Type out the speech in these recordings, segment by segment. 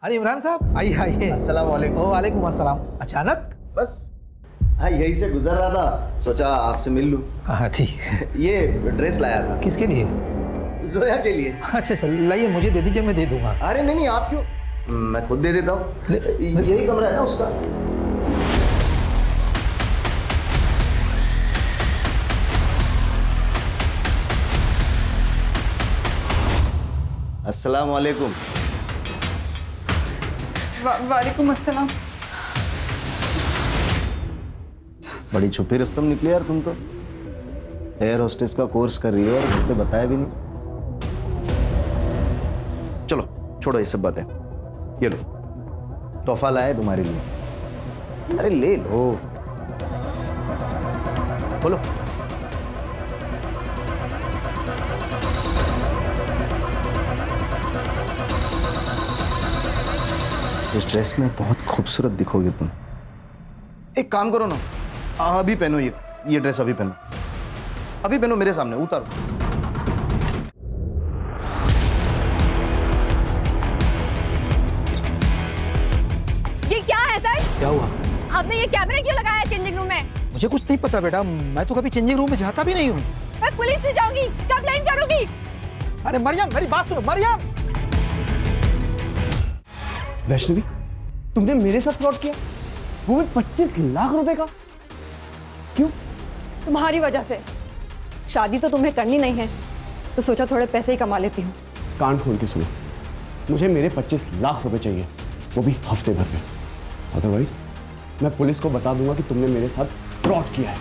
अरे इमरान साहब आइए आइए। अस्सलाम वालेकुम। वालेकुम अस्सलाम। अचानक? बस हाँ यही से गुजर रहा था, सोचा आपसे मिल लूं। हाँ ठीक। ये ड्रेस लाया था किसके लिए? जोया के लिए। अच्छा अच्छा लाइए, मुझे दे दीजिए, मैं दे दूंगा। अरे नहीं नहीं, आप क्यों, मैं खुद दे देता हूँ। यही कमरा है ना उसका। अस्सलाम वालेकुम। वालेकुम अस्सलाम। बड़ी छुपी रुस्तम निकली यार तुम तो। एयर होस्टेस का कोर्स कर रही हो और घर पे बताया भी नहीं। चलो छोड़ो ये सब बातें, ये लो तोहफा लाया तुम्हारे लिए। अरे ले लो, बोलो। इस ड्रेस में बहुत खूबसूरत दिखोगे तुम। एक काम करो ना, अभी पहनो ये ड्रेस, अभी पहनो, अभी पहनो मेरे सामने, उतारो। ये क्या है सर? क्या हुआ? आपने ये कैमरा क्यों लगाया है चेंजिंग रूम में? मुझे कुछ नहीं पता बेटा, मैं तो कभी चेंजिंग रूम में जाता भी नहीं हूँ। मैं पुलिस से जाऊंगी, कंप्लेन करूंगी। अरे मरियम मेरी बात सुनो, मरियम। वैष्णवी, तुमने मेरे साथ फ्रॉड किया, वो भी 25 लाख रुपए का। क्यों? तुम्हारी वजह से। शादी तो तुम्हें करनी नहीं है, तो सोचा थोड़े पैसे ही कमा लेती हूँ। कान खोल के सुनो, मुझे मेरे 25 लाख रुपए चाहिए, वो भी हफ्ते भर में। अदरवाइज मैं पुलिस को बता दूंगा कि तुमने मेरे साथ फ्रॉड किया है।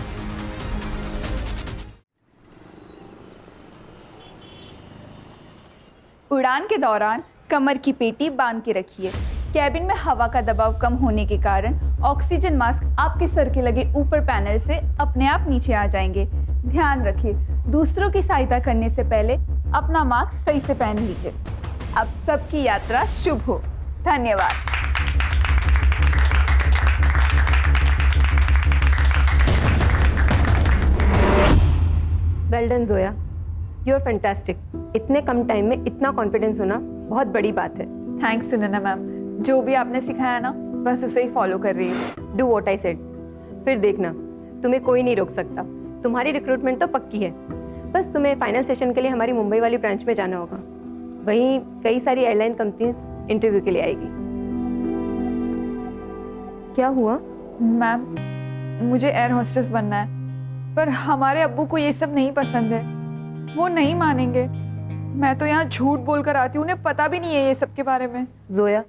उड़ान के दौरान कमर की पेटी बांध के रखिए। कैबिन में हवा का दबाव कम होने के कारण ऑक्सीजन मास्क आपके सर के लगे ऊपर पैनल से अपने आप नीचे आ जाएंगे। ध्यान रखिए, दूसरों की सहायता करने से पहले अपना मास्क सही से पहन लीजिए। अब सबकी यात्रा शुभ हो। धन्यवाद। Well done Zoya, you are fantastic. इतने कम टाइम में इतना कॉन्फिडेंस होना बहुत बड़ी बात है। थैंक्स सुनैना मैम, जो भी आपने सिखाया ना बस उसे ही फॉलो कर रही हूँ। Do what I said. फिर देखना, तुम्हें कोई नहीं रोक सकता। तुम्हारी रिक्रूटमेंट तो पक्की है, बस तुम्हें फाइनल सेशन के लिए हमारी मुंबई वाली ब्रांच में जाना होगा। वहीं कई सारी एयरलाइन कंपनीज इंटरव्यू के लिए आएगी। क्या हुआ? मैम, मुझे एयर होस्टेस बनना है, पर हमारे अब्बू को ये सब नहीं पसंद है। वो नहीं मानेंगे। मैं तो यहाँ झूठ बोलकर आती हूँ, उन्हें पता भी नहीं है ये सब के बारे में। जोया,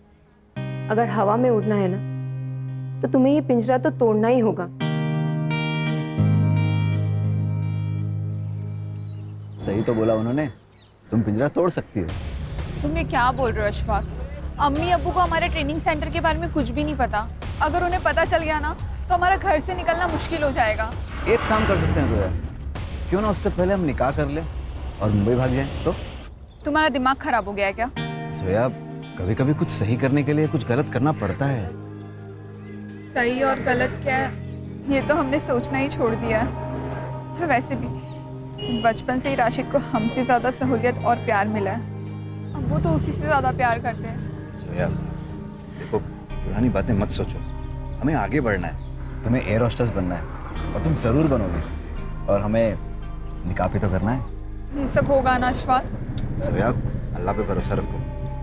अगर हवा में उड़ना है ना, तो तुम्हें ये पिंजरा तो तोड़ना ही होगा। सही तो बोला उन्होंने, तुम पिंजरा तोड़ सकती हो। तुम ये क्या बोल रहे हो अशफाक? अम्मी अब्बू को हमारे ट्रेनिंग सेंटर के बारे में कुछ भी नहीं पता। अगर उन्हें पता चल गया ना तो हमारा घर से निकलना मुश्किल हो जाएगा। एक काम कर सकते हैं जोया, क्यों ना उससे पहले हम निकाह कर लें और मुंबई भाग जाएं। तो तुम्हारा दिमाग खराब हो गया है क्या? जोया, कभी कभी कुछ सही करने के लिए कुछ गलत करना पड़ता है। सही और गलत क्या है ये तो हमने सोचना ही छोड़ दिया है। और वैसे भी बचपन से ही राशिद को हमसे ज़्यादा सहूलियत और प्यार मिला है। अब वो तो उसी से ज़्यादा प्यार करते हैं। जोया देखो, पुरानी बातें मत सोचो, हमें आगे बढ़ना है। तुम्हें एयर होस्टेस बनना है और तुम ज़रूर बनोगे, और हमें निकाह भी तो करना है। ये सब होगा ना अशफाक? जोया, अल्लाह पे भरोसा रखो,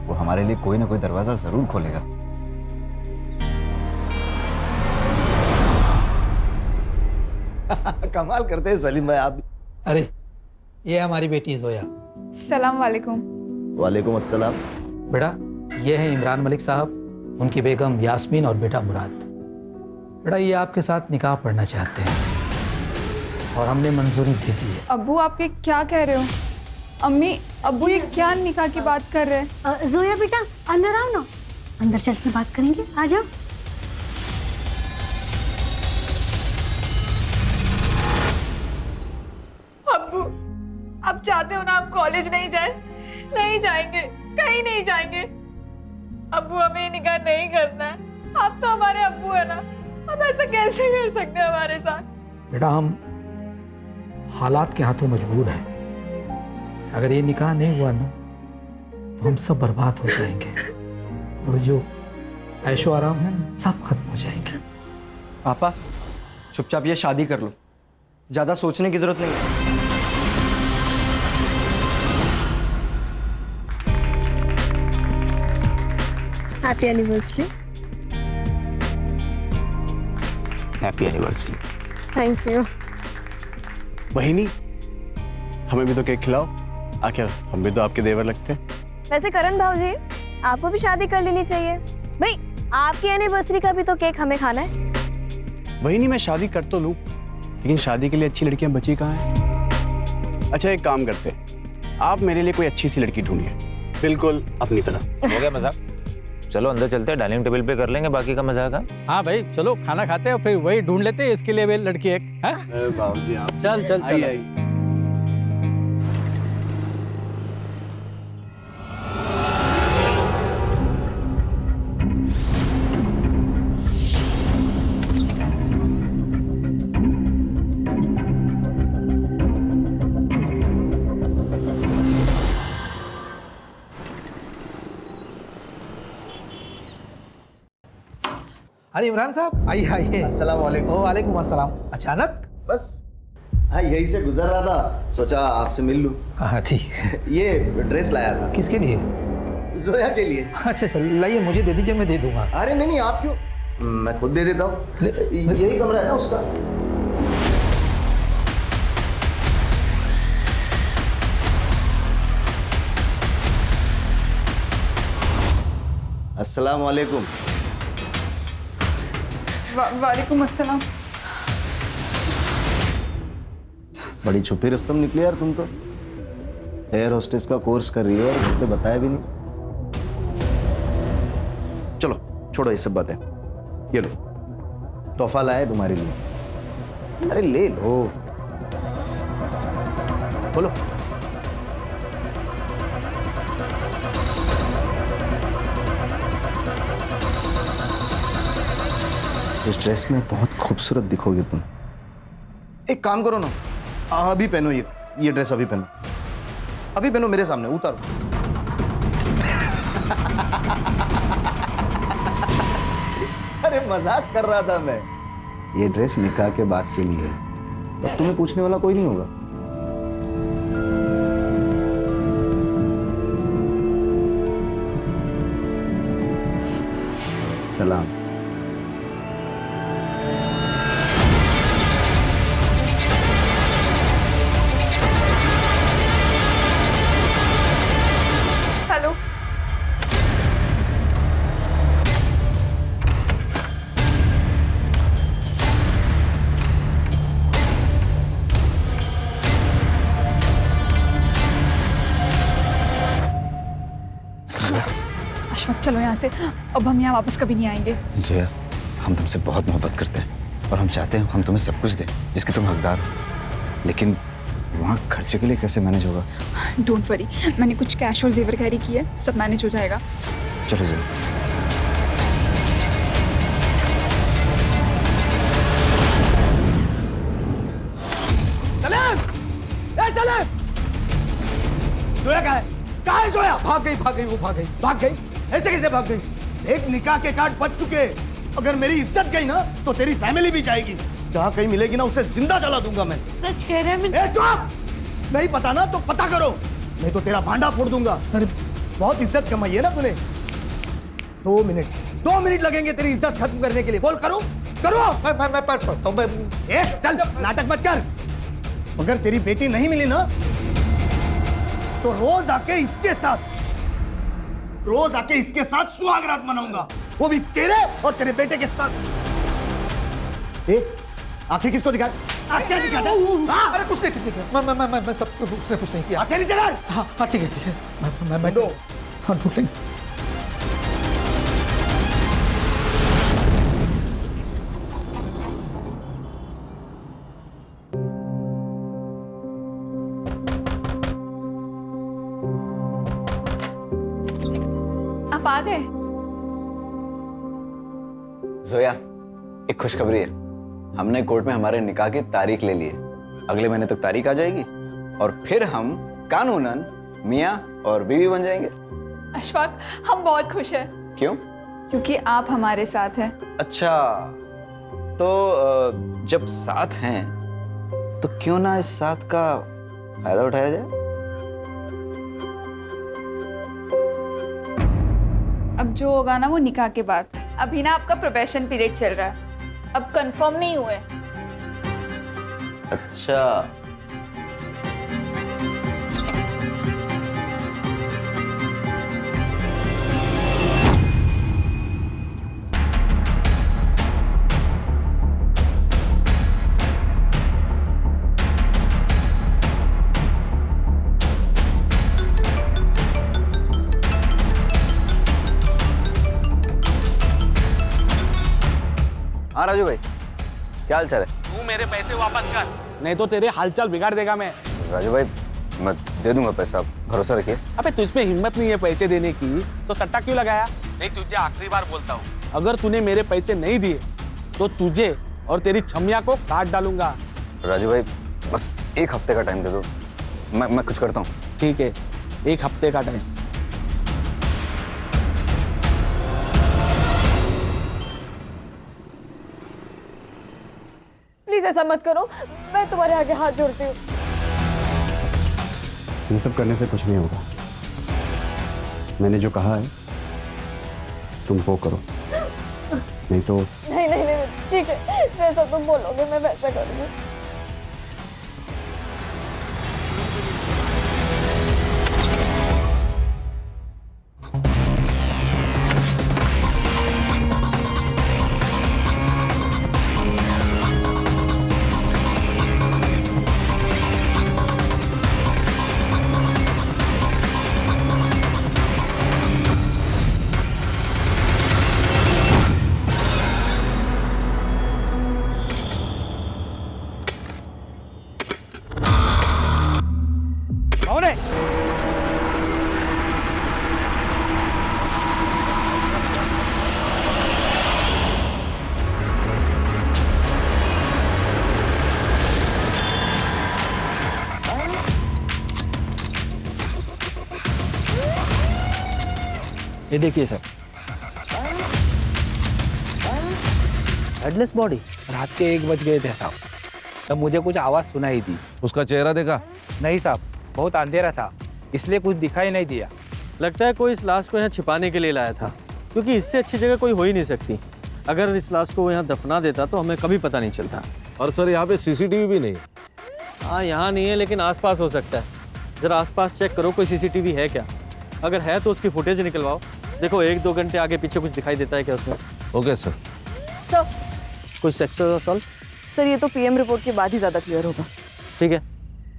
वो हमारे लिए कोई ना कोई दरवाज़ा ज़रूर खोलेगा। कमाल करते हैं सलीम भाई आप भी। अरे ये हमारी बेटी जोया। सलाम वालेकुम। वालेकुम अस्सलाम। बेटा ये है इमरान मलिक साहब, उनकी बेगम यास्मीन और बेटा मुराद। बेटा ये आपके साथ निकाह पढ़ना चाहते हैं और हमने मंजूरी दे दी है। अब्बू आप ये क्या कह रहे हो? अम्मी अब्बू ये क्या निकाह की बात कर रहे हैं? जोया बेटा अंदर आओ ना, अंदर चल के बात करेंगे, आ जाओ। अब्बू आप चाहते हो ना आप कॉलेज नहीं जाए? नहीं जाएंगे, कहीं नहीं जाएंगे। अब्बू हमें निकाह नहीं करना है। आप तो हमारे अब्बू है ना, हम ऐसा कैसे कर सकते हैं हमारे साथ? बेटा हम हालात के हाथों मजबूर हैं। अगर ये निकाह नहीं हुआ ना तो हम सब बर्बाद हो जाएंगे और जो ऐशो आराम है ना, सब खत्म हो जाएंगे। पापा चुपचाप ये शादी कर लो, ज्यादा सोचने की जरूरत नहीं है। Happy anniversary. Happy anniversary. Thank you. बहिनी, हमें भी तो केक खिलाओ, आखिर हम भी तो आपके देवर लगते हैं। वैसे करण भाऊजी, आपको भी शादी कर लेनी चाहिए भाई। आपकी एनिवर्सरी का भी तो केक हमें खाना है। बहिनी, मैं शादी कर तो लूं, लेकिन शादी के लिए अच्छी लड़कियां बची कहाँ हैं? अच्छा, एक काम करते हैं, आप मेरे लिए कोई अच्छी सी लड़की ढूंढिए, बिल्कुल अपनी तरह। हो गया मजाक? चलो अंदर चलते हैं, डाइनिंग टेबल पे कर लेंगे बाकी का मजाक। हाँ भाई चलो, खाना खाते हैं और फिर वही ढूंढ लेते हैं इसके लिए भी लड़की एक। हैं? बाबूजी आप चल चल चल। आई। अरे इमरान साहब, आइए आइए। अस्सलाम वालेकुम। ओ वालेकुम अस्सलाम। अचानक? बस हाँ, यही से गुजर रहा था, सोचा आपसे मिल लूं। हाँ ठीक। ये ड्रेस लाया था किसके लिए? जोया के लिए। अच्छा चल, लाइए मुझे दे दीजिए, मैं दे दूंगा। अरे नहीं नहीं, आप क्यों, मैं खुद दे देता हूँ। यही कमरा है ना उसका। अस्सलाम वालेकुम। वालेकुम अस्सलाम। बड़ी छुपी रस्तम निकली यार तुम तो। एयर होस्टेस का कोर्स कर रही हो और घर पे बताया भी नहीं। चलो छोड़ो ये सब बातें, ये लो तोहफा लाया तुम्हारे लिए। अरे ले लो, बोलो। इस ड्रेस में बहुत खूबसूरत दिखोगे तुम। एक काम करो ना, अभी पहनो ये ड्रेस, अभी पहनो, अभी पहनो मेरे सामने, उतारो। अरे मजाक कर रहा था मैं। ये ड्रेस निकाह के बाद के लिए है, अब तुम्हें पूछने वाला कोई नहीं होगा। सलाम। हेलो। अशफाक चलो यहाँ से, अब हम यहाँ वापस कभी नहीं आएंगे। जोया, हम तुमसे बहुत मोहब्बत करते हैं और हम चाहते हैं हम तुम्हें सब कुछ दें जिसके तुम हकदार हो, लेकिन वहाँ खर्चे के लिए कैसे मैनेज होगा? डोंट वरी, मैंने कुछ कैश और जेवर कैरी किया है, सब मैनेज हो जाएगा। चलो जोया। जोया कहाँ है जोया? भाग गई वो, भाग गई। भाग गई? ऐसे कैसे भाग गई? एक निकाह के कार्ड बच चुके, अगर मेरी इज्जत गई ना तो तेरी फैमिली भी जाएगी। जहाँ कहीं मिलेगी ना उसे जिंदा जला दूंगा मैं। सच कह रहे हैं? ए चुप! नहीं पता ना तो पता करो, नहीं तो तेरा भांडा फोड़ दूंगा। अरे बहुत इज्जत कमाई है ना तूने। 2 मिनट लगेंगे तेरी इज्जत खत्म करने के लिए। बोल करो मैं पढ़ता हूँ। ए चल, नाटक मत कर। अगर तेरी बेटी नहीं मिली ना तो रोज आके इसके साथ सुहागरात मनाऊंगा, वो भी तेरे और तेरे बेटे के साथ। ए आंखें किसको दिखा? आंखें दिखा। अरे कुछ नहीं, मैं सब कुछ नहीं किया। आंखें नीचे कर। हाँ ठीक है। मैं दो। हाँ ढूंढ लेंगे। आप आ गए? जोया, एक खुशखबरी है, हमने कोर्ट में हमारे निकाह की तारीख ले ली है। अगले महीने तक तारीख आ जाएगी और फिर हम कानूनन मियाँ और बीवी बन जाएंगे। अशफाक, हम बहुत खुश हैं। क्यों? क्योंकि आप हमारे साथ हैं। अच्छा, तो जब साथ हैं तो क्यों ना इस साथ का फायदा उठाया जाए? अब जो होगा ना वो निकाह के बाद। अभी ना आपका प्रोबेशन पीरियड चल रहा है, अब कंफर्म नहीं हुए। अच्छा, हाँ राजू भाई, क्या हाल चाल है? तू मेरे पैसे वापस कर, नहीं तो तेरे हालचाल बिगाड़ देगा मैं। राजू भाई, मैं दे दूंगा पैसा, भरोसा रखिए। अबे तुझ में हिम्मत नहीं है पैसे देने की तो सट्टा क्यों लगाया? नहीं, तुझे आखिरी बार बोलता हूँ, अगर तूने मेरे पैसे नहीं दिए तो तुझे और तेरी छमिया को काट डालूंगा। राजू भाई, बस 1 हफ्ते का टाइम दे दो, मैं कुछ करता हूँ। ठीक है, 1 हफ्ते का टाइम। प्लीज ऐसा मत करो, मैं तुम्हारे आगे हाथ जोड़ती हूँ। ये सब करने से कुछ नहीं होगा। मैंने जो कहा है तुम वो करो, नहीं तो। नहीं नहीं नहीं, ठीक है, जैसा तुम बोलोगे मैं वैसा करूँगी। ये देखिए सर, हेडलेस बॉडी। रात के 1 बज गए थे साहब, तब मुझे कुछ आवाज सुनाई दी। उसका चेहरा देखा? नहीं साहब, बहुत अंधेरा था, इसलिए कुछ दिखाई नहीं दिया। लगता है कोई इस लाश को यहाँ छिपाने के लिए लाया था, क्योंकि इससे अच्छी जगह कोई हो ही नहीं सकती। अगर इस लाश को यहाँ दफना देता तो हमें कभी पता नहीं चलता। और सर यहाँ पे सीसीटीवी भी नहीं? हाँ, यहाँ नहीं है, लेकिन आसपास हो सकता है। जरा आसपास चेक करो, कोई सीसीटीवी है क्या? अगर है तो उसकी फुटेज निकलवाओ। देखो 1-2 घंटे आगे पीछे कुछ दिखाई देता है क्या उसमें? Okay sir. सर, कुछ सेक्सुअल असॉल्ट? सर ये तो पीएम रिपोर्ट के बाद ही ज़्यादा क्लियर होगा। ठीक है,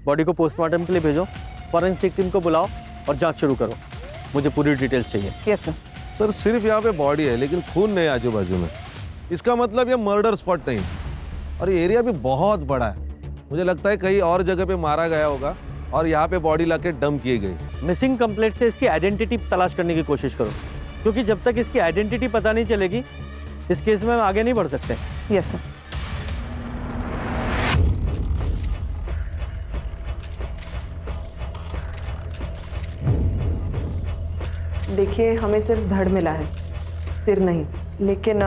बॉडी को पोस्टमार्टम के लिए भेजो, फॉरेंसिक टीम को बुलाओ और जांच शुरू करो। मुझे पूरी डिटेल्स चाहिए। Yes sir. सर सिर्फ यहाँ पे बॉडी है लेकिन खून नहीं आजू बाजू में, इसका मतलब ये मर्डर स्पॉट नहीं। और ये एरिया भी बहुत बड़ा है, मुझे लगता है कहीं और जगह पे मारा गया होगा और यहाँ पे बॉडी लाके डंप की गई। मिसिंग कंप्लेंट से इसकी आइडेंटिटी तलाश करने की कोशिश करो, क्योंकि जब तक इसकी आइडेंटिटी पता नहीं चलेगी इस केस में हम आगे नहीं बढ़ सकते। Yes sir. देखिए, हमें सिर्फ धड़ मिला है, सिर नहीं, लेकिन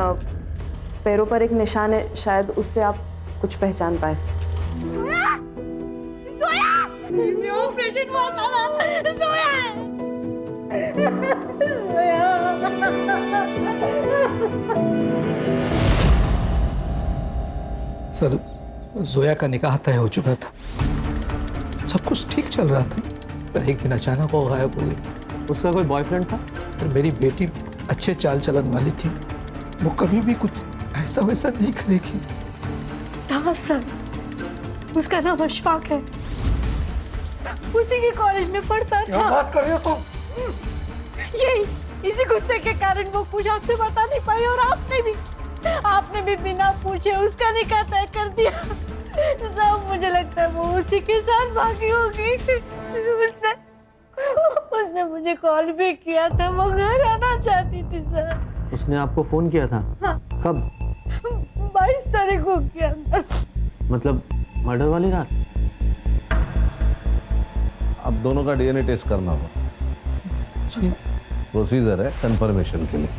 पैरों पर एक निशान है, शायद उससे आप कुछ पहचान पाए। ऑपरेशन हुआ था ना, सोया है। सर, जोया का निकाह तय हो चुका था, सब कुछ ठीक चल रहा था, पर एक दिन अचानक वो गायब हो गई। उसका कोई बॉयफ्रेंड था? पर मेरी बेटी अच्छे चाल चलन वाली थी, वो कभी भी कुछ ऐसा वैसा नहीं करेगी। हाँ सर, उसका नाम अशफाक है, उसी के कॉलेज में पढ़ता था। क्या बात कर रही हो तुम? यही इसी गुस्से के कारण वो कुछ आपसे बता नहीं पाई, और आपने भी बिना पूछे उसका निकाह तय कर दिया। सब मुझे लगता है वो उसी के साथ भागी होगी। उसने मुझे कॉल भी किया था, वो घर आना चाहती थी सर। उसने आपको फोन किया था? हाँ। कब? 22 तारीख को किया था। मतलब मर्डर वाली रात? अब दोनों का डीएनए टेस्ट करना होगा। जी, प्रोसीजर है कंफर्मेशन के लिए।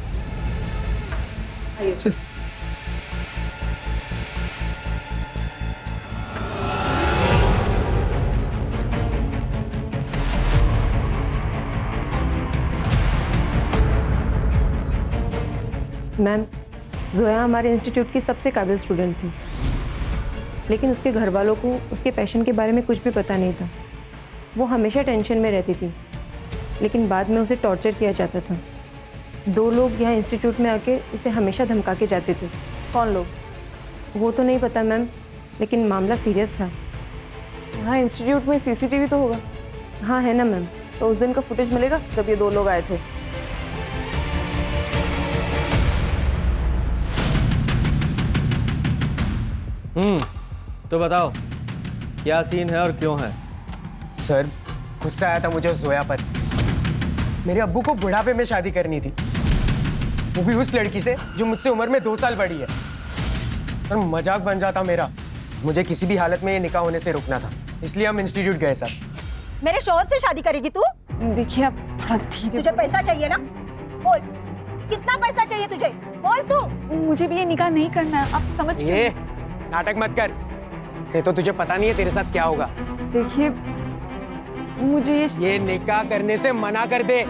मैम, जोया हमारे इंस्टीट्यूट की सबसे काबिल स्टूडेंट थी, लेकिन उसके घर वालों को उसके पैशन के बारे में कुछ भी पता नहीं था। वो हमेशा टेंशन में रहती थी, लेकिन बाद में उसे टॉर्चर किया जाता था। 2 लोग यहाँ इंस्टीट्यूट में आके उसे हमेशा धमका के जाते थे। कौन लोग? वो तो नहीं पता मैम, लेकिन मामला सीरियस था। यहाँ इंस्टीट्यूट में सीसीटीवी तो होगा? हाँ है ना मैम। तो उस दिन का फुटेज मिलेगा जब ये 2 लोग आए थे? तो बताओ क्या सीन है और क्यों है? सर, गुस्सा आया था मुझे उस जोया पर। मेरे अब्बू को बुढ़ापे में शादी करनी थी, वो भी उस लड़की से जो मुझसे उम्र में 2 साल बड़ी है। सर, मजाक बन जाता मेरा। मुझे किसी भी हालत में ये निकाह होने से रोकना था, इसलिए हम इंस्टीट्यूट गए सर। मेरे शौहर से शादी करेगी तू? देखिए आप थोड़ा धीरे। तुझे पैसा चाहिए ना? बोल, कितना पैसा चाहिए तुझे? बोल तू। मुझे भी ये निकाह नहीं करना है, आप समझ ये नाटक मत कर, ये तो तुझे पता नहीं है तेरे साथ क्या होगा। देखिए मुझे ये निकाह करने से मना कर दे।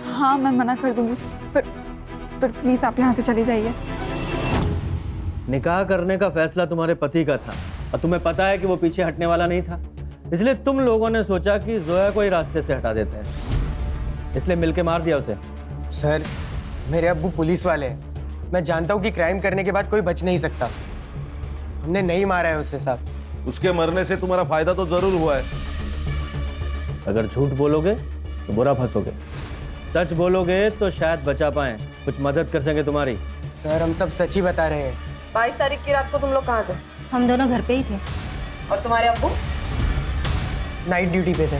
हाँ मैं मना कर दूंगी, पर प्लीज आप यहाँ से चले जाइए। निकाह करने का फैसला तुम्हारे पति का था और तुम्हें पता है कि वो पीछे हटने वाला नहीं था, इसलिए तुम लोगों ने सोचा कि जोया को ही रास्ते से हटा देते हैं, इसलिए मिलके मार दिया उसे। सर, मेरे अब्बू पुलिस वाले हैं, मैं जानता हूँ कि क्राइम करने के बाद कोई बच नहीं सकता। हमने नहीं मारा है उसे साहब। उसके मरने से तुम्हारा फायदा तो जरूर हुआ है। अगर झूठ बोलोगे तो बुरा फंसोगे, सच बोलोगे तो शायद बचा पाए, कुछ मदद कर सके तुम्हारी। सर, हम सब सच ही बता रहे हैं। 22 तारीख की रात को तुम लोग कहाँ थे? हम दोनों घर पे ही थे। और तुम्हारे अब्बू? नाइट ड्यूटी पे थे।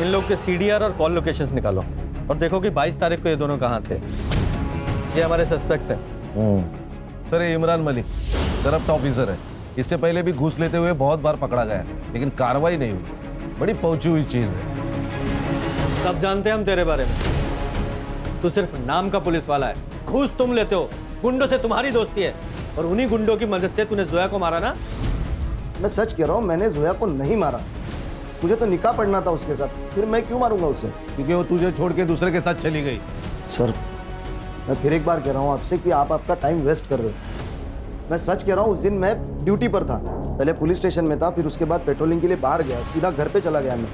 इन लोग के CDR और कॉल लोकेशंस निकालो और देखो कि 22 तारीख को ये दोनों कहाँ थे। ये हमारे सस्पेक्ट्स हैं। सर, ये इमरान मलिक करप्ट ऑफिसर है। इससे पहले भी घूस लेते हुए बहुत बार पकड़ा गया है, लेकिन कार्रवाई नहीं हुई। बड़ी पहुंची हुई चीज है। सब जानते हैं हम तेरे बारे में। तू सिर्फ नाम का पुलिस वाला है, घूस तुम लेते हो, गुंडों से तुम्हारी दोस्ती है और उन्हीं गुंडों की मदद से तूने जोया को मारा ना। मैं सच कह रहा हूँ, मैंने जोया को नहीं मारा। मुझे तो निकाह पढ़ना था उसके साथ, फिर मैं क्यों मारूंगा उसे? क्योंकि वो तुझे छोड़ के दूसरे के साथ चली गई। सर, मैं फिर एक बार कह रहा हूँ आपसे कि आप आपका टाइम वेस्ट कर रहे हो। मैं सच कह रहा हूँ, उस दिन मैं ड्यूटी पर था। पहले पुलिस स्टेशन में था, फिर उसके बाद पेट्रोलिंग के लिए बाहर गया, सीधा घर पे चला गया मैं।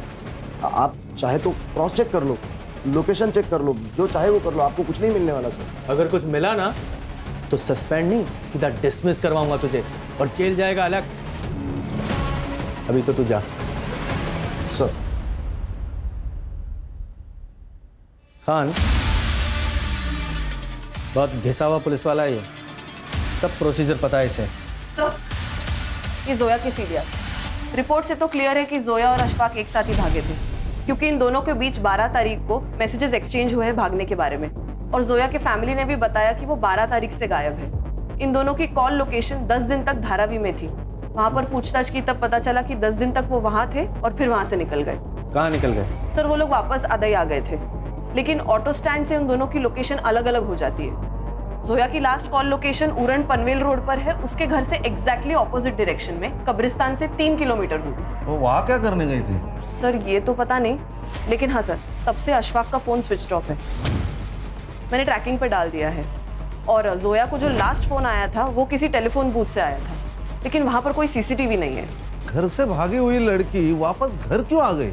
आप चाहे तो क्रॉस चेक कर लो, लोकेशन चेक कर लो, जो चाहे वो कर लो, आपको कुछ नहीं मिलने वाला सर। अगर कुछ मिला ना तो सस्पेंड नहीं, सीधा डिसमिस करवाऊंगा तुझे और जेल जाएगा अलग। अभी तो तू जा। सर। खान बहुत घिसा हुआ पुलिस वाला है, ये सब प्रोसीजर पता है इसे। सर, ये जोया की CDR रिपोर्ट से तो क्लियर है कि जोया और अशफाक एक साथ ही भागे थे, क्योंकि इन दोनों के बीच 12 तारीख को मैसेजेस एक्सचेंज हुए हैं भागने के बारे में, और जोया के फैमिली ने भी बताया कि वो 12 तारीख से गायब है। इन दोनों की कॉल लोकेशन 10 दिन तक धारावी में थी। वहां पर पूछताछ की तब पता चला कि 10 दिन तक वो वहां थे और फिर वहां से निकल गए। कहाँ निकल गए? सर, वो लोग वापस अदई आ गए थे, लेकिन ऑटो स्टैंड से उन दोनों की लोकेशन अलग अलग हो जाती है। जोया की last call location Uran Panvel road पर है, उसके घर से एग्जैक्टली ऑपोजिट डायरेक्शन में, कब्रिस्तान से 3 किलोमीटर दूर। वो वहाँ क्या करने गई थी? सर, ये तो पता नहीं, लेकिन हाँ सर, तब से अशफाक का फोन स्विच ऑफ है। मैंने ट्रैकिंग पर डाल दिया है, और जोया को जो लास्ट फोन आया था वो किसी टेलीफोन बूथ से आया था, लेकिन वहां पर कोई CCTV नहीं है। घर से भागी हुई लड़की वापस घर क्यों आ गई?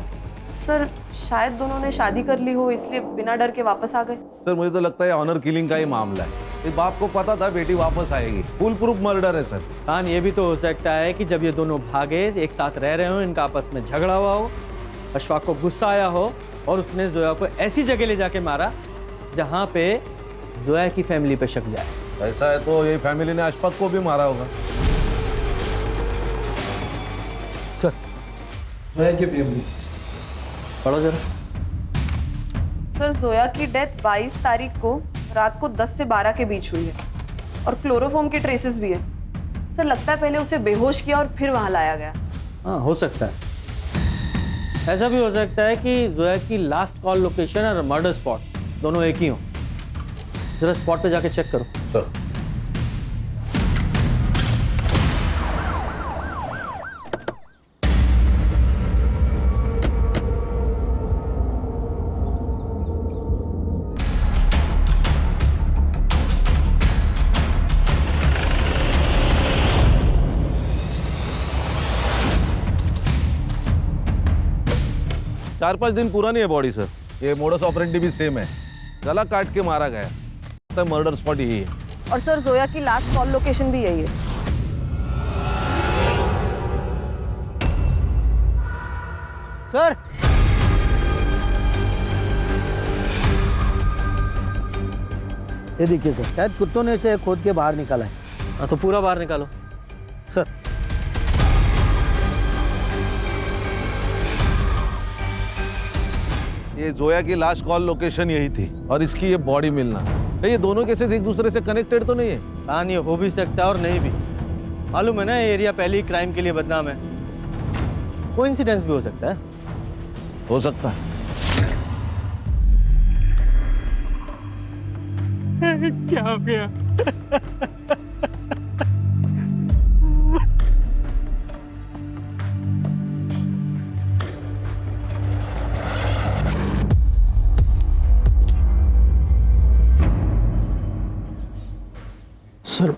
सर, शायद दोनों ने शादी कर ली हो, इसलिए बिना डर के वापस आ गए। सर, मुझे तो लगता है ऑनर किलिंग का ही मामला है। इस बाप को पता था बेटी वापस आएगी, फुल प्रूफ मर्डर है सर। खान, ये भी तो हो सकता है कि जब ये दोनों भागे, एक साथ रह रहे हो, इनका आपस में झगड़ा हुआ हो, अशफाक को गुस्सा आया हो और उसने जोया को ऐसी जगह ले जाके मारा जहाँ पे जोया की फैमिली पे शक जाए। ऐसा है तो ये फैमिली ने अशफाक को भी मारा होगा। सर, पढ़ो जरा। सर, जोया की डेथ 22 तारीख को रात को 10 से 12 के बीच हुई है, और क्लोरोफॉर्म के ट्रेसेस भी है। सर, लगता है पहले उसे बेहोश किया और फिर वहां लाया गया। हाँ, हो सकता है। ऐसा भी हो सकता है कि जोया की लास्ट कॉल लोकेशन और मर्डर स्पॉट दोनों एक ही हो। जरा स्पॉट पे जाके चेक करो। सर। चार 5 दिन पुरानी है बॉडी सर। ये मोडस ऑपरेंडी भी सेम है, गला काट के मारा गया। तो मर्डर स्पॉट यही है। और सर जोया की लास्ट कॉल लोकेशन भी यही है। सर ये देखिए सर, शायद कुत्तों ने इसे खोद के बाहर निकाला है। हाँ तो पूरा बाहर निकालो सर। ये जोया की लास्ट कॉल लोकेशन यही थी और इसकी ये बॉडी मिलना, ये दोनों केसेस एक दूसरे से कनेक्टेड तो नहीं है? हाँ, नहीं हो भी सकता है और नहीं भी। मालूम है ना, ये एरिया पहले ही क्राइम के लिए बदनाम है। कोइंसिडेंस भी हो सकता है। हो सकता है। क्या हो गया? सर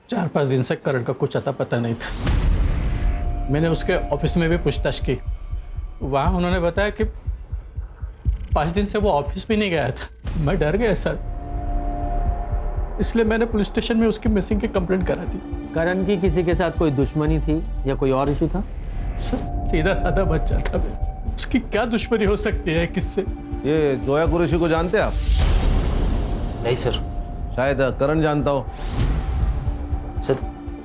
4-5 दिन से करण का कुछ अता पता नहीं था। मैंने उसके ऑफिस में भी पूछताछ की, वहाँ उन्होंने बताया कि 5 दिन से वो ऑफिस भी नहीं गया था। मैं डर गया सर, इसलिए मैंने पुलिस स्टेशन में उसकी मिसिंग की कंप्लेंट करा दी। करण की किसी के साथ कोई दुश्मनी थी या कोई और इशू था? सर सीधा साधा बच्चा था मैं, उसकी क्या दुश्मनी हो सकती है किससे? ये जोया कुरैशी को जानते हैं आप? नहीं सर। शायद करण जानता हो। सर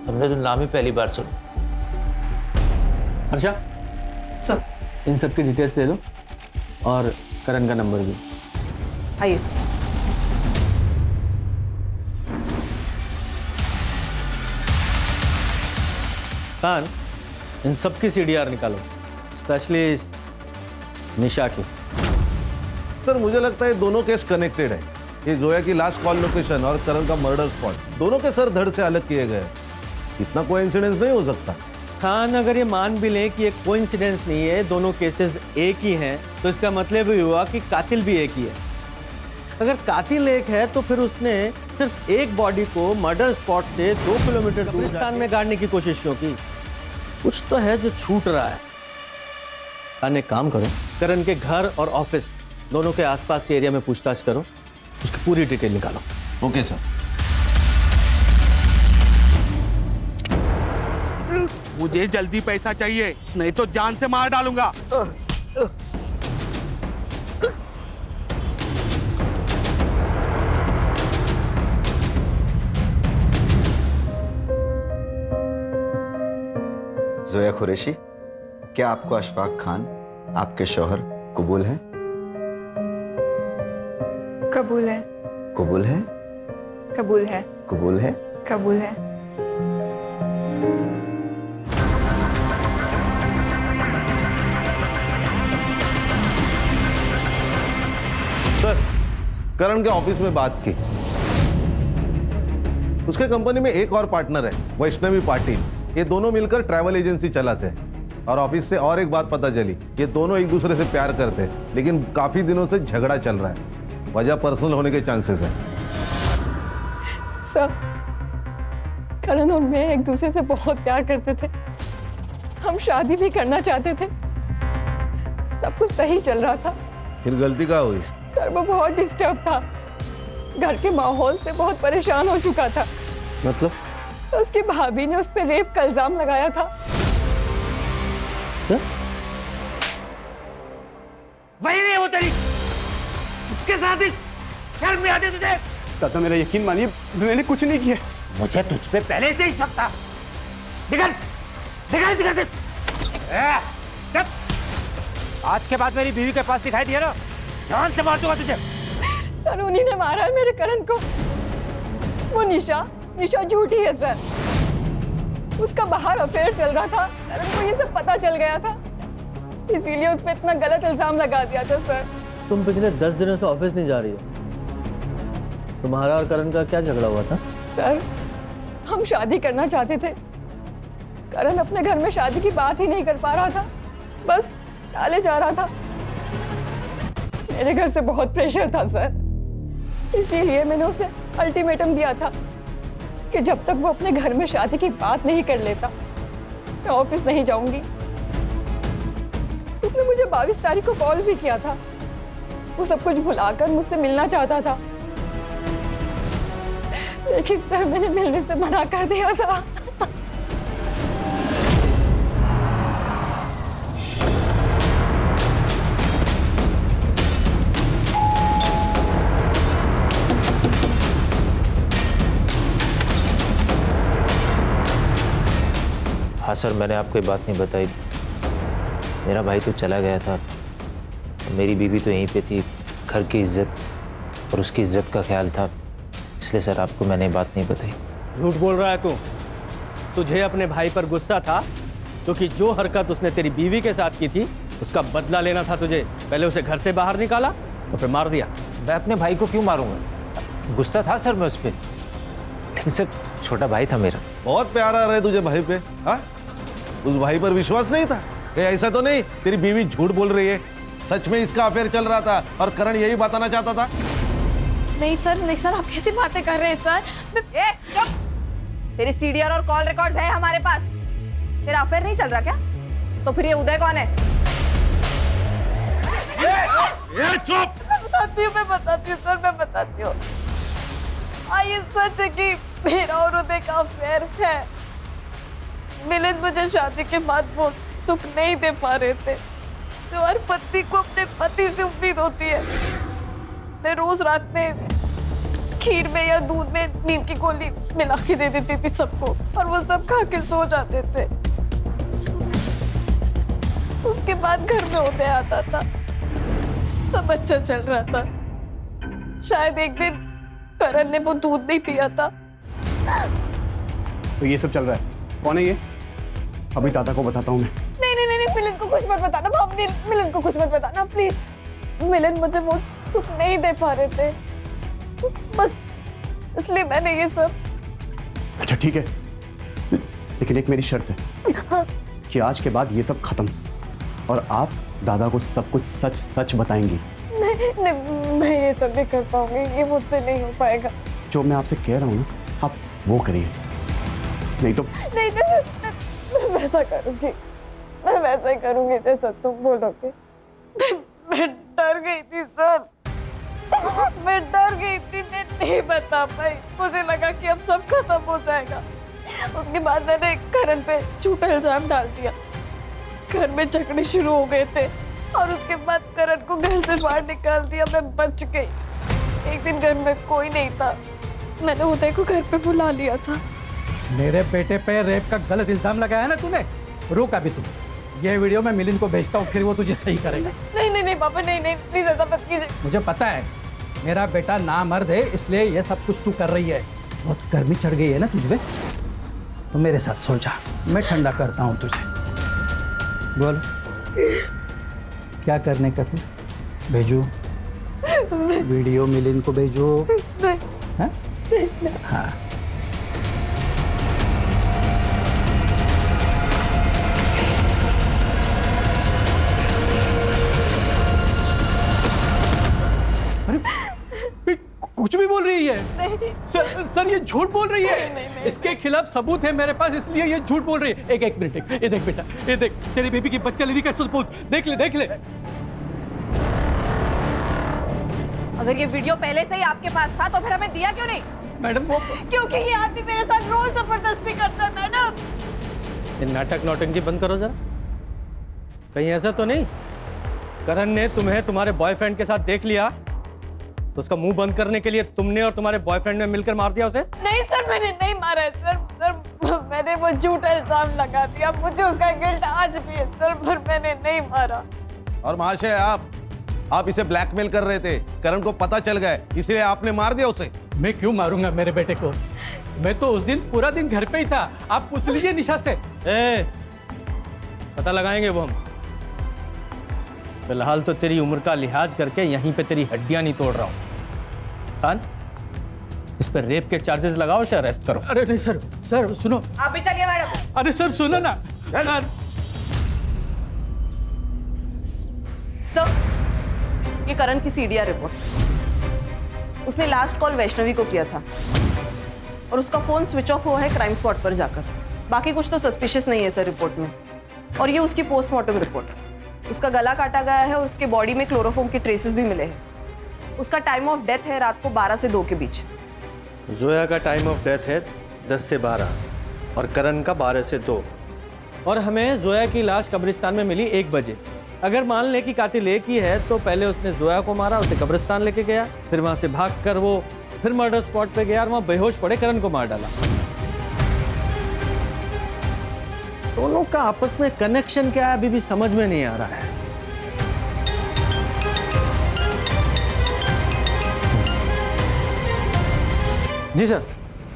हमने तो नाम ही पहली बार सुना। अच्छा सर, इन सब की डिटेल्स ले लो और करण का नंबर भी। आइए। खान, इन सब की सीडीआर निकालो, स्पेशली इस निशा की। सर मुझे लगता है दोनों केस कनेक्टेड है। ये जोया की लास्ट कॉल लोकेशन और करण का मर्डर स्पॉट दोनों के सर धड़ से अलग किए गए। इतना कोइंसिडेंस नहीं हो सकता। खान, अगर ये मान भी लें कि ये कोइंसिडेंस नहीं है, दोनों केसेस एक ही हैं, तो इसका मतलब ये हुआ कि कातिल भी एक ही है। अगर कातिल एक है तो फिर उसने सिर्फ एक बॉडी को मर्डर स्पॉट से 2 किलोमीटर दूर में गाड़ने की कोशिश क्यों की? कुछ तो है जो छूट रहा है। खान एक काम करो, करण के घर और ऑफिस दोनों के आसपास के एरिया में पूछताछ करो, उसकी पूरी डिटेल निकालो। Okay sir. मुझे जल्दी पैसा चाहिए, नहीं तो जान से मार डालूंगा। जोया कुरैशी, क्या आपको अशफाक खान आपके शौहर कबूल है? कबूल है। कबूल है? कबूल है। कबूल है? कबूल है। सर करण के ऑफिस में बात की, उसके कंपनी में एक और पार्टनर है वैष्णवी पाटिल। ये दोनों मिलकर ट्रैवल एजेंसी चलाते हैं। और ऑफिस से और एक बात पता चली, ये दोनों एक दूसरे से प्यार करते हैं, लेकिन काफी दिनों से झगड़ा चल रहा है। वजह पर्सनल होने के चांसेस हैं। सर, करण और मैं एक दूसरे से बहुत प्यार करते थे। हम शादी भी करना चाहते थे। सब कुछ सही चल रहा था। फिर गलती क्या हुई? सर वो बहुत डिस्टर्ब था, घर के माहौल से बहुत परेशान हो चुका था। मतलब? सर उसकी भाभी ने उस पर रेप का इल्जाम लगाया था। वही नहीं वो तेरी, उसके साथ ही शर्म नहीं आती तुझे? दादा मेरा यकीन मानिए, मैंने कुछ नहीं किया। मुझे तुझ पे पहले से ही शक था। निकल निकल निकल। आज के बाद मेरी बीवी के पास दिखाई दिया ना, जान से मार दूंगा तुझे। सर उन्हीं ने मारा है मेरे करण को। वो निशा झूठी है सर। उसका बाहर अफेयर चल रहा था, करण को ये सब पता चल गया था। इसीलिए उस पर इतना गलत इल्जाम लगा दिया था सर। तुम पिछले 10 दिनों से ऑफिस नहीं जा रही हो। तुम्हारा और करण का क्या झगड़ा हुआ था? सर हम शादी करना चाहते थे, करण अपने घर में शादी की बात ही नहीं कर पा रहा था, बस टाले जा रहा था। मेरे घर से बहुत प्रेशर था सर, इसीलिए मैंने उसे अल्टीमेटम दिया था कि जब तक वो अपने घर में शादी की बात नहीं कर लेता मैं ऑफिस नहीं जाऊंगी। उसने मुझे 22 तारीख को कॉल भी किया था, वो सब कुछ भुलाकर मुझसे मिलना चाहता था, लेकिन सर मैंने मिलने से मना कर दिया था। हाँ सर, मैंने आपको ये बात नहीं बताई। मेरा भाई तो चला गया था, मेरी बीवी तो यहीं पे थी। घर की इज्जत और उसकी इज्जत का ख्याल था, इसलिए सर आपको मैंने ये बात नहीं बताई। झूठ बोल रहा है तू। तुझे अपने भाई पर गुस्सा था क्योंकि जो हरकत उसने तेरी बीवी के साथ की थी उसका बदला लेना था तुझे। पहले उसे घर से बाहर निकाला और फिर मार दिया। मैं अपने भाई को क्यों मारूंगा? गुस्सा था सर मैं उस पर, लेकिन सर छोटा भाई था मेरा। बहुत प्यारा रहे तुझे भाई पे। हाँ, उस भाई पर विश्वास नहीं था? ऐसा तो नहीं तेरी बीवी झूठ बोल रही है? सच में इसका अफेयर चल रहा था और करण यही बताना चाहता था? नहीं सर, आप कैसी बातें कर रहे हैं सर? चुप! तेरी सीडीआर और कॉल रिकॉर्ड्स है हमारे पास। तेरा अफेयर नहीं चल रहा क्या? तो फिर ये उदय कौन है? ये चुप! मैं बताती हूँ सर, मैं बताती हूँ। ये सच है कि मेरा और उदय का अफेयर है। मिलिंद मुझे शादी के बाद वो सुख नहीं दे पा रहे थे जो हर पत्नी को अपने पति से उम्मीद होती है। मैं रोज रात में खीर में या दूध में नींद की गोली मिला के दे देती थी सबको, और वो सब खा के सो जाते थे। उसके बाद घर में उदय आता था, सब अच्छा चल रहा था। शायद एक दिन करण ने वो दूध नहीं पिया था। तो ये सब चल रहा है, कौन है ये? अभी दादा को बताता हूँ मैं। नहीं, मिलिंद को कुछ मत बताना भाभी, मिलिंद को कुछ मत बताना प्लीज। मिलिंद मुझे वो सुख नहीं दे पा रहे थे, बस इसलिए मैंने ये सब। अच्छा ठीक है, लेकिन एक मेरी शर्त है कि आज के बाद ये सब खत्म और आप दादा को सब कुछ सच सच बताएंगी। नहीं, मैं ये सब नहीं कर पाऊंगी, ये मुझसे नहीं हो पाएगा। जो मैं आपसे कह रहा हूँ ना, आप वो करिए, नहीं तो। नहीं, मैं वैसा करूंगी, मैं वैसा ही करूंगी जैसा तुम बोलोगे। मैं डर गई थी सर, मैं डर गई थी, मैं नहीं बता पाई। मुझे लगा कि अब सब खत्म हो जाएगा। उसके बाद मैंने करण पे झूठा इल्जाम डाल दिया। घर में झगड़े शुरू हो गए थे और उसके बाद करण को घर से बाहर निकाल दिया। मैं बच गई। एक दिन घर में कोई नहीं था, मैंने उदय को घर पे बुला लिया था। मेरे बेटे पे रेप का गलत इल्जाम लगाया ना तूने? रुक अभी तू, ये वीडियो मैं मिलिंद को भेजता हूँ, फिर वो तुझे सही करेगा। नहीं पापा, नहीं प्लीज ऐसा मत कीजिए। मुझे पता है मेरा बेटा नामर्द है, इसलिए ये सब कुछ तू कर रही है। बहुत गर्मी चढ़ गई है ना तुझे, तो मेरे साथ सो जा, मैं ठंडा करता हूँ तुझे। बोल क्या करने का फिर? भेजू वीडियो मिलिंद को भेजो? हाँ? हाँ। कुछ भी बोल रही है सर, ये झूठ बोल रही है। नहीं, इसके खिलाफ सबूत है मेरे पास, इसलिए ये झूठ बोल रही है। एक मिनट, ये देख बेटा, ये देख तेरी बेबी की बच्चा लेने का सबूत, देख ले। अगर ये वीडियो पहले से ही आपके पास था तो फिर हमें दिया क्यों नहीं? मैडम वो क्योंकि ये आदमी मेरे साथ रोज जबरदस्ती करता है मैडम। ये नाटक नौटंकी बंद करो जरा। कहीं ऐसा तो नहीं करण ने तुम्हें तुम्हारे बॉयफ्रेंड के साथ देख लिया तो उसका मुंह बंद करने के लिए तुमने और तुम्हारे बॉयफ्रेंड ने मिलकर मार दिया उसे? नहीं सर, मैंने नहीं मारा है सर, मैंने वो झूठा इल्जाम लगा दिया। मुझे उसका गिल्ट आज भी है सर, पर मैंने नहीं मारा। और महाशय आप इसे ब्लैकमेल कर रहे थे, करण को पता चल गया, इसलिए आपने मार दिया उसे। मैं क्यों मारूंगा मेरे बेटे को? मैं तो उस दिन पूरा दिन घर पे ही था, आप पूछ लीजिए निशा से। पता लगाएंगे वो हम। फिलहाल तो तेरी उम्र का लिहाज करके यहीं पे तेरी हड्डियां नहीं तोड़ रहा हूँ। खान, इस पर रेप के चार्जेस लगाओ, उसे अरेस्ट करो। अरे नहीं सर, सर सुनो। आप भी चलिए मैडम। अरे सर सुनो ना। सर, ये करण की सीडीआर रिपोर्ट। उसने लास्ट कॉल वैष्णवी को किया था और उसका फोन स्विच ऑफ हुआ है क्राइम स्पॉट पर जाकर। बाकी कुछ तो सस्पिशियस नहीं है सर रिपोर्ट में। और ये उसकी पोस्टमार्टम रिपोर्ट। उसका गला काटा गया है और उसके बॉडी में क्लोरोफॉर्म के ट्रेसेस भी मिले हैं। उसका टाइम ऑफ डेथ है रात को 12 से 2 के बीच। जोया का टाइम ऑफ डेथ है 10 से 12 और करण का 12 से 2। और हमें जोया की लाश कब्रिस्तान में मिली 1 बजे। अगर मान ले कि कातिल एक ही है तो पहले उसने जोया को मारा, उसे कब्रिस्तान लेके गया, फिर वहां से भागकर वो फिर मर्डर स्पॉट पे गया और वहां बेहोश पड़े करण को मार डाला। दोनों का आपस में कनेक्शन क्या है अभी भी समझ में नहीं आ रहा है। जी सर,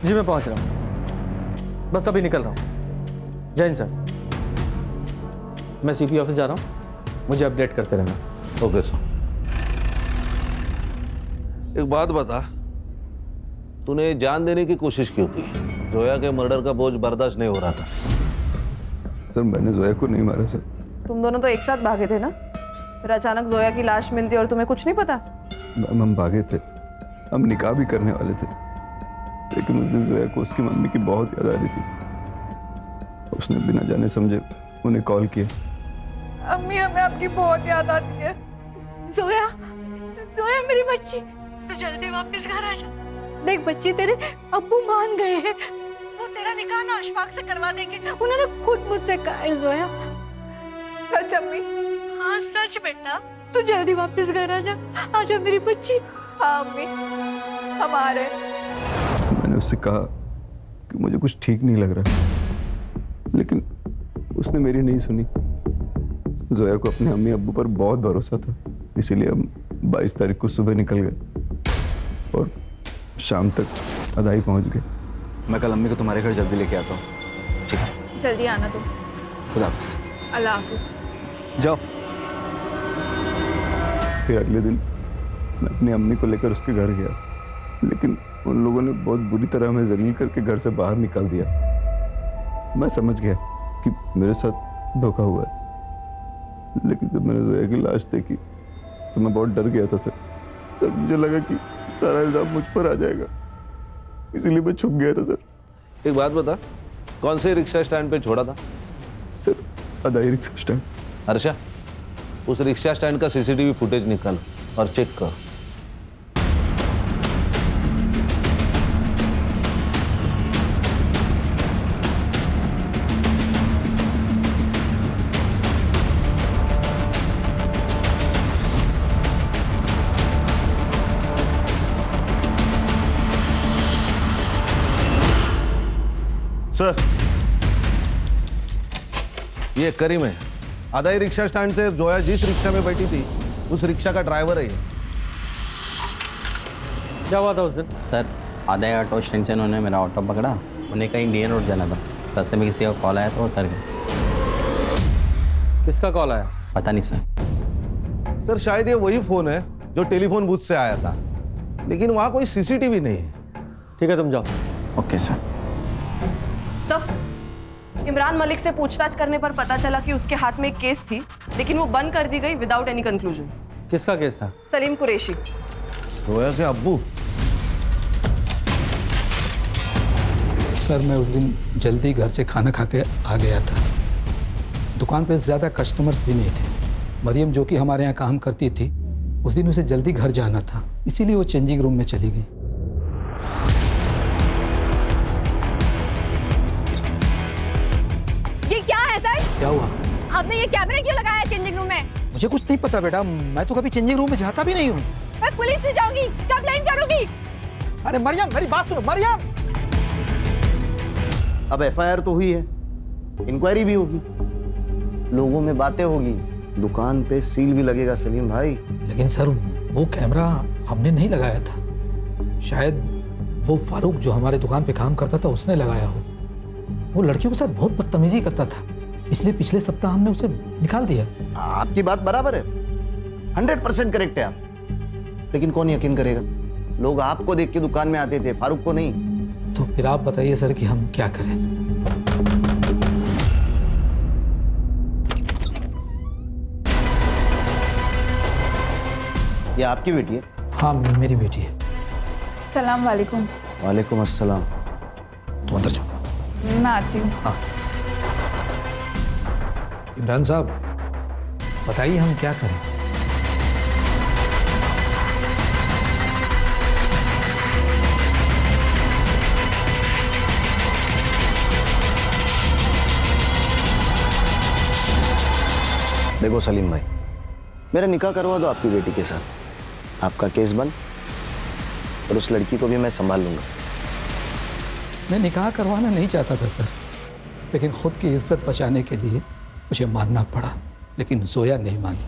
जी मैं पहुंच रहा हूं, बस अभी निकल रहा हूं। जय हिंद सर। मैं सीपी ऑफिस जा रहा हूं, मुझे अपडेट करते रहना। Okay sir. एक बात बता, तूने जान देने की कोशिश क्यों की? जोया के मर्डर का बोझ बर्दाश्त नहीं हो रहा था। सर मैंने जोया को नहीं मारा सर। तुम दोनों तो एक साथ भागे थे ना, फिर अचानक जोया की लाश मिलती और तुम्हें कुछ नहीं पता? मैम हम भागे थे, हम निकाह भी करने वाले थे, लेकिन उस दिन जोया को उसकी मम्मी की बहुत याद आ रही थी। उसने बिना जाने समझे उन्हें कॉल किया। अम्मी हमें आपकी बहुत याद आती है। जोया, जोया मेरी बच्ची, तू जल्दी वापस घर आ जा। देख बच्ची, तेरे अब्बू मान गए हैं, वो तेरा निकाह ना अशफाक से करवा देंगे। उन्होंने खुद मुझसे कहा है जोया। सच अम्मी? हाँ सच बेटा, तू जल्दी वापस घर आ जा। आजा मेरी बच्ची। हाँ अम्मी, हम आ रहे हैं। मैंने उससे कहा कि मुझे कुछ ठीक नहीं लग रहा, लेकिन उसने मेरी नहीं सुनी। जोया को अपने अम्मी अब्बू पर बहुत भरोसा था, इसीलिए हम 22 तारीख को सुबह निकल गए और शाम तक अदाई पहुंच गए। मैं कल अम्मी को तुम्हारे घर जल्दी लेके आता हूँ। ठीक है, जल्दी आना तुम। खुदा हाफिज। अल्लाह हाफिज। जाओ। फिर अगले दिन मैं अपनी अम्मी को लेकर उसके घर गया, लेकिन उन लोगों ने बहुत बुरी तरह हमें जलील करके घर से बाहर निकाल दिया। मैं समझ गया कि मेरे साथ धोखा हुआ है, लेकिन जब मैंने जोया की लाश देखी तो मैं बहुत डर गया था सर। तब मुझे लगा कि सारा इल्जाम मुझ पर आ जाएगा, इसीलिए मैं छुप गया था सर। एक बात बता, कौन से रिक्शा स्टैंड पे छोड़ा था? सर अदाई रिक्शा स्टैंड। हर्षा, उस रिक्शा स्टैंड का सीसीटीवी फुटेज निकाल और चेक कर। सर, ये करीम है। अदाई रिक्शा स्टैंड से जोया जिस रिक्शा में बैठी थी उस रिक्शा का ड्राइवर है ये। क्या हुआ था उस दिन? सर आदाई ऑटो स्टैंड से उन्होंने मेरा ऑटो पकड़ा, उन्हें कहीं इंडियन रोड जाना था। रास्ते में किसी का कॉल आया तो उतर गए। किसका कॉल आया? पता नहीं सर। सर शायद ये वही फोन है जो टेलीफोन बूथ से आया था, लेकिन वहां कोई सीसीटीवी नहीं है। ठीक है तुम जाओ। Okay sir. इमरान मलिक से पूछताछ करने पर पता चला कि उसके हाथ में एक केस थी, लेकिन वो बंद कर दी गई विदाउट एनी कंक्लूजन। किसका केस था? सलीम कुरैशी। जोया के अब्बू? सर मैं उस दिन जल्दी घर से खाना खा के आ गया था। दुकान पे ज़्यादा कस्टमर्स भी नहीं थे। मरियम जो कि हमारे यहाँ काम करती थी, उस दिन उसे जल्दी घर जाना था, इसीलिए वो चेंजिंग रूम में चली गई। ये क्या है सर? क्या हुआ? आपने ये कैमरा क्यों लगाया चेंजिंग रूम में? मुझे कुछ नहीं पता बेटा, मैं तो कभी चेंजिंग रूम में जाता भी नहीं हूँ। मैं पुलिस में जाऊंगी, कंप्लेन करूंगी। अरे मरियम मेरी बात सुनो। मरियम, अब एफआईआर तो हुई है, इंक्वायरी भी होगी, लोगों में बातें होगी, दुकान पे सील भी लगेगा सलीम भाई। लेकिन सर वो कैमरा हमने नहीं लगाया था, शायद वो फारूक जो हमारे दुकान पे काम करता था उसने लगाया हो। वो लड़कियों के साथ बहुत बदतमीजी करता था, इसलिए पिछले सप्ताह हमने उसे निकाल दिया। आपकी बात बराबर है, 100% करेक्ट है आप, लेकिन कौन यकीन करेगा? लोग आपको देख के दुकान में आते थे, फारूक को नहीं। तो फिर आप बताइए सर कि हम क्या करें? ये आपकी बेटी है? हाँ मेरी बेटी है। सलाम वालेकुम। वालेकुम अस्सलाम। तुम अंदर जाओ। मैं आती हूँ। हाँ इमरान साहब बताइए हम क्या करें? देखो सलीम भाई, मेरा निकाह करवा दो आपकी बेटी के साथ, आपका केस बंद, और उस लड़की को भी मैं संभाल लूंगा। मैं निकाह करवाना नहीं चाहता था सर, लेकिन खुद की इज्जत बचाने के लिए मुझे मानना पड़ा। लेकिन जोया नहीं मानी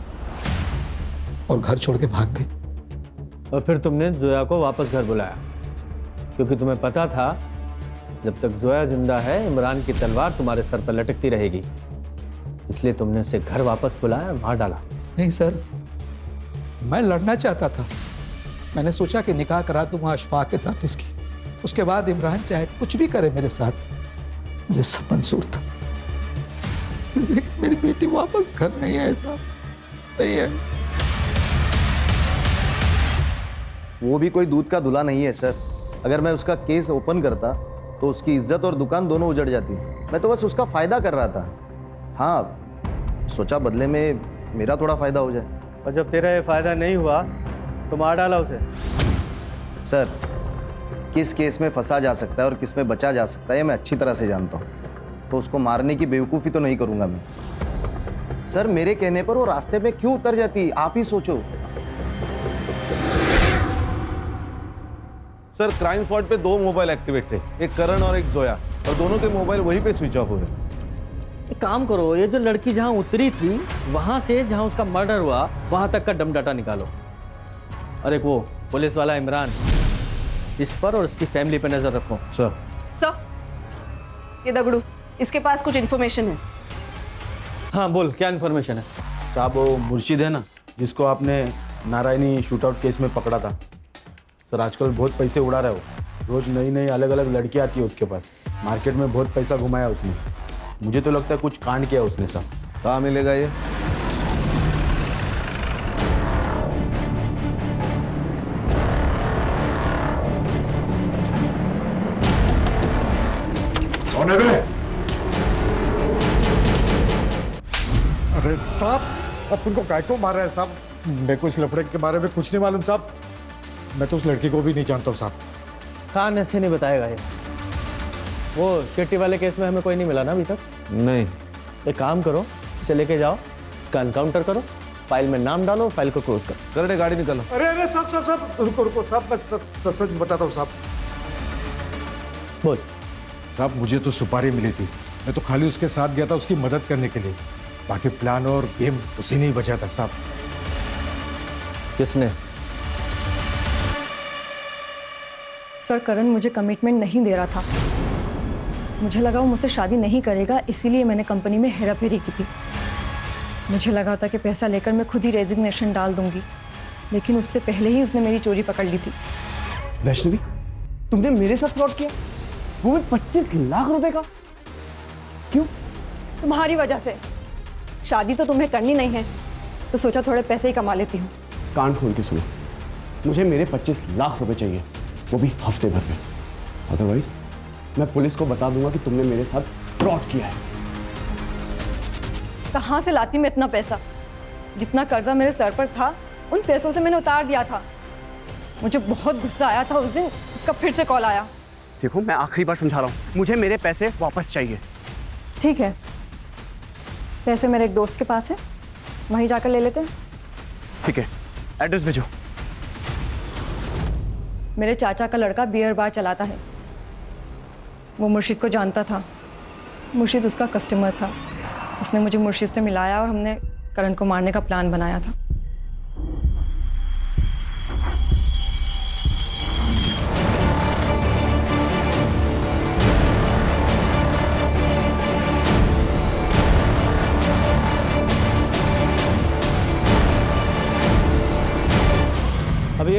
और घर छोड़ के भाग गई। और फिर तुमने जोया को वापस घर बुलाया, क्योंकि तुम्हें पता था जब तक जोया जिंदा है इमरान की तलवार तुम्हारे सर पर लटकती रहेगी, इसलिए तुमने उसे घर वापस बुलाया, मार डाला। नहीं सर, मैं लड़ना चाहता था। मैंने सोचा कि निकाह करा दूंगा अशफाक के साथ उसकी, उसके बाद इमरान चाहे कुछ भी करे मेरे साथ, मुझे सब मंजूर था। लेकिन मेरी बेटी वापस घर नहीं है साहब, नहीं है। वो भी कोई दूध का धुला नहीं है सर। अगर मैं उसका केस ओपन करता तो उसकी इज्जत और दुकान दोनों उजड़ जाती। मैं तो बस उसका फायदा कर रहा था। हाँ, सोचा बदले में मेरा थोड़ा फायदा हो जाए। और जब तेरा ये फायदा नहीं हुआ तो मार डाला उसे। सर, किस केस में फंसा जा सकता है और किस में बचा जा सकता है मैं अच्छी तरह से जानता हूँ, तो उसको मारने की बेवकूफ़ी तो नहीं करूँगा मैं। सर, मेरे कहने पर वो रास्ते में क्यों उतर जाती, आप ही सोचो। सर, क्राइम स्पॉट पे 2 मोबाइल एक्टिवेट थे, एक करण और एक जोया, और दोनों के मोबाइल वहीं पे स्विच ऑफ हुए। एक काम करो, ये जो लड़की जहाँ उतरी थी वहां से जहाँ उसका मर्डर हुआ वहां तक का डम डाटा निकालो। और एक वो पुलिस वाला इमरान, इस पर और उसकी फैमिली पर नजर रखो। सर, ये दगड़ू, इसके पास कुछ इन्फॉर्मेशन है। हाँ बोल, क्या इन्फॉर्मेशन है? साहब, वो मुर्शिद है ना जिसको आपने नारायणी शूटआउट केस में पकड़ा था सर, आजकल बहुत पैसे उड़ा रहा है वो। रोज नई नई अलग अलग लड़कियाँ आती है उसके पास, मार्केट में बहुत पैसा घुमाया उसने। मुझे तो लगता है कुछ कांड किया उसने साहब। कहाँ मिलेगा ये? कौन है बे? अरे साहब, अपन को काय को मार रहा है साहब? मेरे को इस लफड़े के बारे में कुछ नहीं मालूम साहब। मैं तो उस लड़की को भी नहीं जानता हूँ साहब। खान ऐसे नहीं बताएगा ये। वो शेट्टी वाले केस में हमें कोई नहीं मिला ना अभी तक? नहीं। एक काम करो, इसे लेके जाओ, इसका एनकाउंटर करो, फाइल में नाम डालो, फाइल को क्लोज करो। कर गाड़ी निकालो। अरे अरे साहब साहब साहब, रुको रुको साहब, मैं सच बताता हूँ साहब। बोल। साहब, मुझे तो सुपारी मिली थी, मैं तो खाली उसके साथ गया था उसकी मदद करने के लिए। बाकी प्लान और गेम उसी ने ही बचा था साहब। किसने? सर, करण मुझे कमिटमेंट नहीं दे रहा था। मुझे लगा वो मुझसे शादी नहीं करेगा, इसीलिए मैंने कंपनी में हेराफेरी की थी। मुझे लगा था कि पैसा लेकर मैं खुद ही रेजिग्नेशन डाल दूंगी, लेकिन उससे पहले ही उसने मेरी चोरी पकड़ ली थी। वैष्णवी, तुमने मेरे साथ फ्रॉड किया, वो भी 25 लाख रुपए का? क्यों? तुम्हारी वजह से। शादी तो तुम्हें करनी नहीं है, तो सोचा थोड़े पैसे ही कमा लेती हूँ। कान खोल के सुनो, मुझे मेरे 25 लाख रुपए चाहिए, वो भी हफ्ते भर में। अदरवाइज मैं पुलिस को बता दूंगा कि तुमने मेरे साथ फ्रॉड किया है। कहाँ से लाती मैं इतना पैसा? जितना कर्जा मेरे सर पर था उन पैसों से मैंने उतार दिया था। मुझे बहुत गुस्सा आया था उस दिन, उसका फिर से कॉल आया। देखो, मैं आखिरी बार समझा रहा हूँ, मुझे मेरे पैसे वापस चाहिए। ठीक है, पैसे मेरे एक दोस्त के पास है, वहीं जाकर ले लेते हैं। ठीक है, एड्रेस भेजो। मेरे चाचा का लड़का बियर बार चलाता है, वो मुर्शिद को जानता था। मुर्शिद उसका कस्टमर था। उसने मुझे मुर्शिद से मिलाया और हमने करण को मारने का प्लान बनाया था।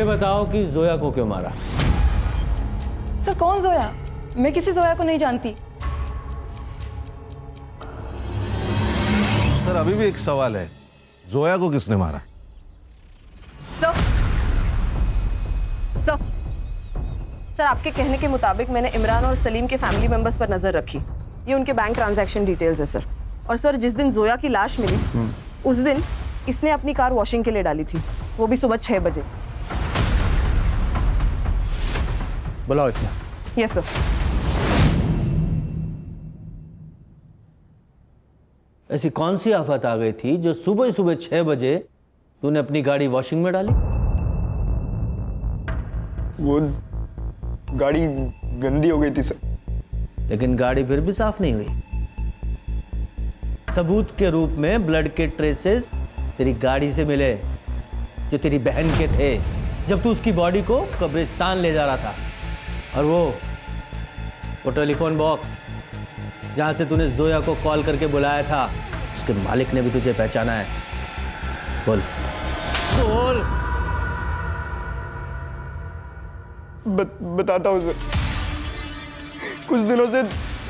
ये बताओ कि जोया को क्यों मारा? सर कौन जोया? मैं किसी जोया को नहीं जानती। सर अभी भी एक सवाल है, जोया को किसने मारा? सर आपके कहने के मुताबिक मैंने इमरान और सलीम के फैमिली मेंबर्स पर नजर रखी। ये उनके बैंक ट्रांजैक्शन डिटेल्स है सर। और सर जिस दिन जोया की लाश मिली उस दिन इसने अपनी कार वॉशिंग के लिए डाली थी, वो भी सुबह 6 बजे। बुलाओ इतना। Yes sir. ऐसी कौन सी आफत आ गई थी जो सुबह सुबह 6 बजे तूने अपनी गाड़ी वॉशिंग में डाली? वो गाड़ी गंदी हो गई थी सर। लेकिन गाड़ी फिर भी साफ नहीं हुई। सबूत के रूप में ब्लड के ट्रेसेस तेरी गाड़ी से मिले जो तेरी बहन के थे जब तू उसकी बॉडी को कब्रिस्तान ले जा रहा था। और वो टेलीफोन बॉक्स जहां से तूने जोया को कॉल करके बुलाया था, उसके मालिक ने भी तुझे पहचाना है। बोल बोल। बताता हूँ सर। कुछ दिनों से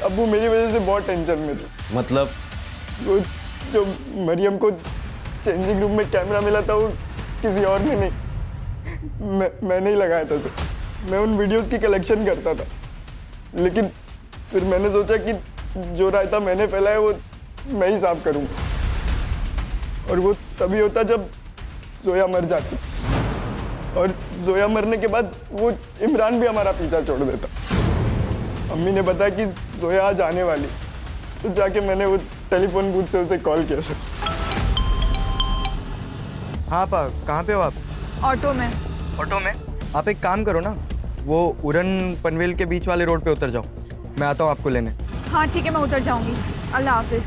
अब्बू मेरी वजह से बहुत टेंशन में थे। मतलब? वो जो मरियम को चेंजिंग रूम में कैमरा मिला था वो किसी और ने नहीं, मैंने ही लगाया था सर। मैं उन वीडियोस की कलेक्शन करता था, लेकिन फिर मैंने सोचा कि जो रायता मैंने फैलाया वो मैं ही साफ करूँगा। और वो तभी होता जब जोया मर जाती, और जोया मरने के बाद वो इमरान भी हमारा पीछा छोड़ देता। अम्मी ने बताया कि जोया आज आने वाली, तो जाके मैंने वो टेलीफोन बूथ से उसे कॉल किया सर। हाँ पा, कहाँ पे हो आप? ऑटो में। ऑटो में? आप एक काम करो ना, वो उरन पनवेल के बीच वाले रोड पे उतर जाओ, मैं आता हूँ आपको लेने। हाँ ठीक है, मैं उतर जाऊंगी। अल्लाह हाफिज।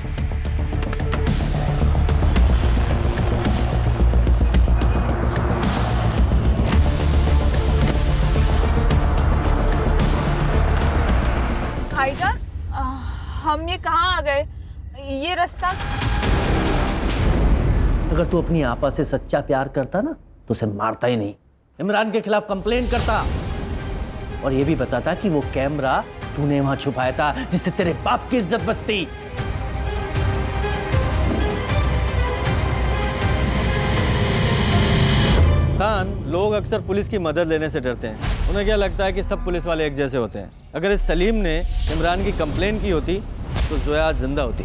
भाईजान, हम ये कहाँ आ गए? ये रास्ता? अगर तू अपनी आपा से सच्चा प्यार करता ना तो उसे मारता ही नहीं, इमरान के खिलाफ कंप्लेंट करता और ये भी बताता कि वो कैमरा तूने वहां छुपाया था जिससे तेरे बाप की इज्जत बचती। खान, लोग अक्सर पुलिस की मदद लेने से डरते हैं। उन्हें क्या लगता है कि सब पुलिस वाले एक जैसे होते हैं। अगर इस सलीम ने इमरान की कंप्लेन की होती तो जोया जिंदा होती।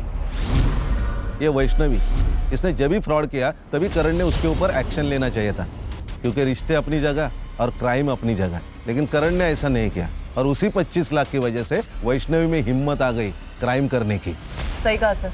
ये वैष्णवी, इसने जब भी फ्रॉड किया तभी करण ने उसके ऊपर एक्शन लेना चाहिए था, क्योंकि रिश्ते अपनी जगह और क्राइम अपनी जगह। लेकिन करण ने ऐसा नहीं किया और उसी 25 लाख की वजह से वैष्णवी में हिम्मत आ गई क्राइम करने की। सही कहा सर।